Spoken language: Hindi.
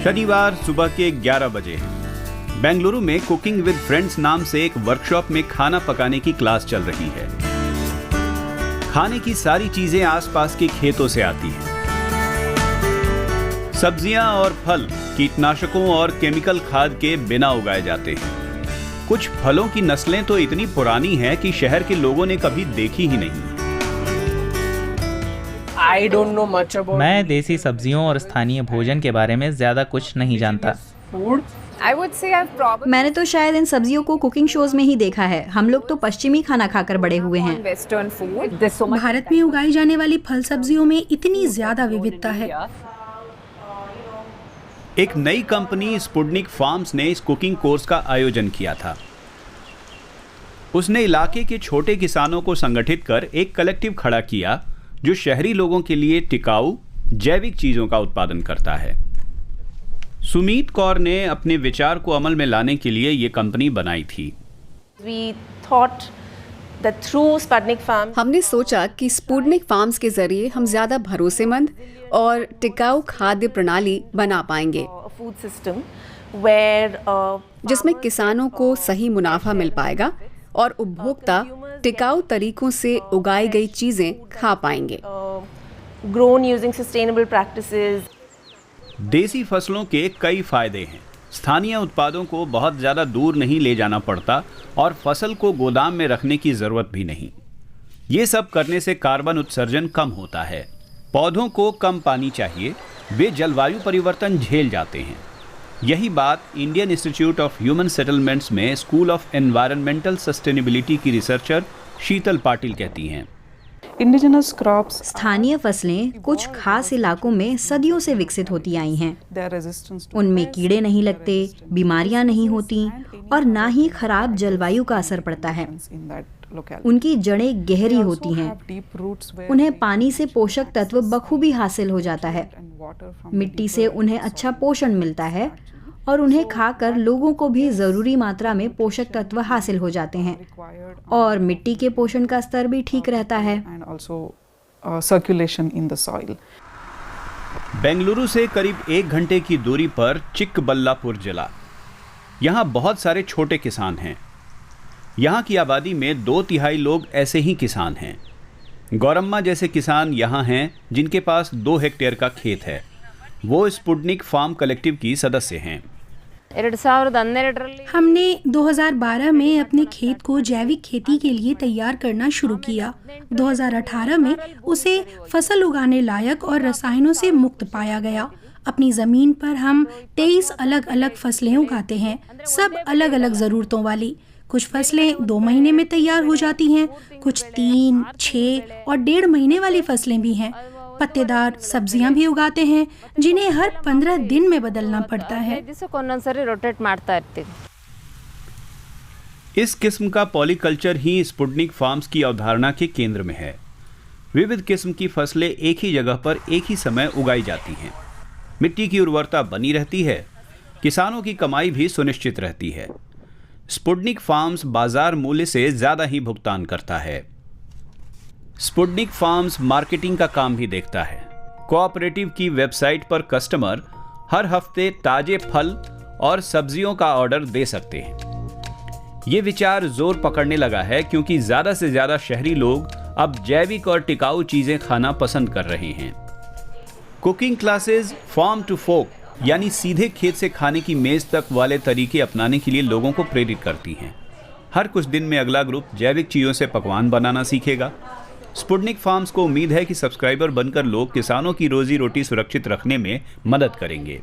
शनिवार सुबह के 11 बजे हैं। बेंगलुरु में कुकिंग विद फ्रेंड्स नाम से एक वर्कशॉप में खाना पकाने की क्लास चल रही है। खाने की सारी चीजें आसपास के खेतों से आती हैं। सब्जियां और फल कीटनाशकों और केमिकल खाद के बिना उगाए जाते हैं। कुछ फलों की नस्लें तो इतनी पुरानी हैं कि शहर के लोगों ने कभी देखी ही नहीं। I don't know much about मैं देसी सब्जियों और स्थानीय भोजन के बारे में ज्यादा कुछ नहीं जानता। food. I would say I've probably मैंने तो शायद इन सब्जियों को कुकिंग शोज में ही देखा है। हम लोग तो पश्चिमी खाना खाकर बड़े हुए हैं। Western food. There's so much. Bharat में उगाई जाने वाली फल सब्जियों में इतनी ज्यादा विविधता है। एक नई कंपनी स्पुडनिक फार्म्स ने इस कुकिंग कोर्स का आयोजन किया था। उसने इलाके के छोटे किसानों को संगठित कर एक कलेक्टिव खड़ा किया जो शहरी लोगों के लिए टिकाऊ जैविक चीजों का उत्पादन करता है। सुमीत कौर ने अपने विचार को अमल में लाने के लिए ये कंपनी बनाई थी। We thought that through Sputnik Farm, हमने सोचा कि स्पुडनिक फार्म्स के जरिए हम ज्यादा भरोसेमंद और टिकाऊ खाद्य प्रणाली बना पाएंगे, a food system where जिसमें किसानों को सही मुनाफा मिल पाएगा और उपभोक्ता टिकाऊ तरीकों से उगाई गई चीजें खा पाएंगे। grown using sustainable practices. देसी फसलों के कई फायदे हैं। स्थानीय उत्पादों को बहुत ज़्यादा दूर नहीं ले जाना पड़ता और फसल को गोदाम में रखने की ज़रूरत भी नहीं। ये सब करने से कार्बन उत्सर्जन कम होता है। पौधों को कम पानी चाहिए, वे जलवायु परिवर्तन झेल जाते हैं। यही बात Indian institute of human settlements में स्कूल ऑफ एनवायरमेंटल सस्टेनेबिलिटी की रिसर्चर शीतल पाटिल कहती हैं। इंडिजिनस क्रॉप्स, स्थानीय फसलें कुछ खास इलाकों में सदियों से विकसित होती आई हैं। उनमें कीड़े नहीं लगते, बीमारियां नहीं होती और ना ही खराब जलवायु का असर पड़ता है। उनकी जड़ें गहरी होती हैं। उन्हें पानी से पोषक तत्व बखूबी हासिल हो जाता है। मिट्टी से उन्हें अच्छा पोषण मिलता है और उन्हें खाकर लोगों को भी जरूरी मात्रा में पोषक तत्व हासिल हो जाते हैं और मिट्टी के पोषण का स्तर भी ठीक रहता है। बेंगलुरु से करीब 1 घंटे की दूरी पर चिक्कबल्लापुर जिला। यहाँ बहुत सारे छोटे किसान हैं। यहाँ की आबादी में 2/3 लोग ऐसे ही किसान हैं। गौरम्मा जैसे किसान यहाँ हैं जिनके पास 2 हेक्टेयर का खेत है। वो स्पुडनिक फार्म कलेक्टिव की सदस्य हैं। हमने 2012 में अपने खेत को जैविक खेती के लिए तैयार करना शुरू किया। 2018 में उसे फसल उगाने लायक और रसायनों से मुक्त पाया गया। अपनी जमीन पर हम 23 अलग अलग फसलें उगाते हैं, सब अलग अलग जरूरतों वाली। कुछ फसलें 2 महीने में तैयार हो जाती हैं, कुछ 3, 6 और 1.5 महीने वाली फसलें भी हैं। पत्तेदार सब्जियां भी उगाते हैं जिन्हें हर 15 दिन में बदलना पड़ता है। इस किस्म का पॉलीकल्चर ही स्पुडनिक फार्म्स की अवधारणा के केंद्र में है। विविध किस्म की फसलें एक ही जगह पर एक ही समय उगाई जाती हैं। मिट्टी की उर्वरता बनी रहती है, किसानों की कमाई भी सुनिश्चित रहती है। स्पुडनिक फार्म्स बाजार मूल्य से ज्यादा ही भुगतान करता है। स्पुडनिक फार्म्स मार्केटिंग का काम भी देखता है। कोऑपरेटिव की वेबसाइट पर कस्टमर हर हफ्ते ताजे फल और सब्जियों का ऑर्डर दे सकते हैं। ये विचार जोर पकड़ने लगा है क्योंकि ज्यादा से ज्यादा शहरी लोग अब जैविक और टिकाऊ चीजें खाना पसंद कर रहे हैं। कुकिंग क्लासेस फार्म टू फोक यानी सीधे खेत से खाने की मेज तक वाले तरीके अपनाने के लिए लोगों को प्रेरित करती हैं। हर कुछ दिन में अगला ग्रुप जैविक चीजों से पकवान बनाना सीखेगा। स्पुडनिक फार्म्स को उम्मीद है कि सब्सक्राइबर बनकर लोग किसानों की रोजी रोटी सुरक्षित रखने में मदद करेंगे।